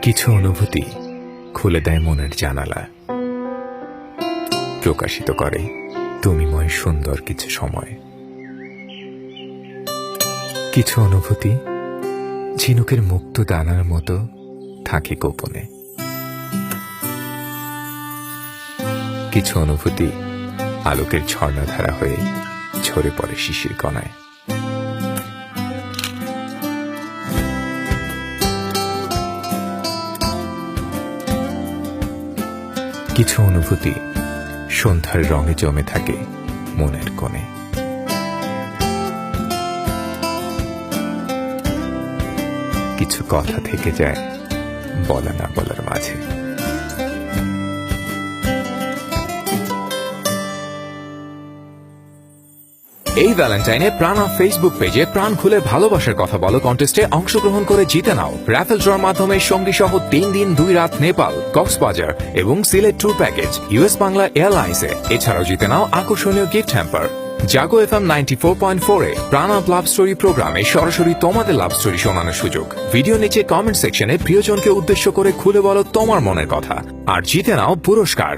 কিছু অনুভূতি খুলে দেয় মনের জানালা, প্রকাশিত করে তুমিময় সুন্দর কিছু সময়। কিছু অনুভূতি ঝিনুকের মুক্ত দানার মতো থাকে গোপনে। কিছু অনুভূতি আলোকের ঝর্ণাধারা হয়ে ঝরে পড়ে শিশির কণায়। কিছু অনুভূতি সন্ধ্যার রঙে জমে থাকে মনের কোণে। কিছু কথা থেকে যায় বলা না বলার মাঝে। এই ভ্যালেন্টাইনে প্রাণা ফেসবুক পেজে প্রাণ খুলে ভালোবাসার কথা বলো কন্টেস্টে অংশগ্রহণ করে জিতে নাও রাফেল ড্রর মাধ্যমে সঙ্গী সহ 3 দিন 2 রাত নেপাল, কক্সবাজার এবং Sylhet tour package US Bangla এয়ারলাইন্সে। এছাড়াও জিতে নাও আকর্ষণীয় গিফট হ্যাম্পার। জাগো FM 94.4 এ প্রাণ অফ লাভ স্টোরি প্রোগ্রামে সরাসরি তোমাদের লাভ স্টোরি শোনানোর সুযোগ। ভিডিও নিচে কমেন্ট সেকশনে প্রিয়জনকে উদ্দেশ্য করে খুলে বলো তোমার মনের কথা আর জিতে নাও পুরস্কার।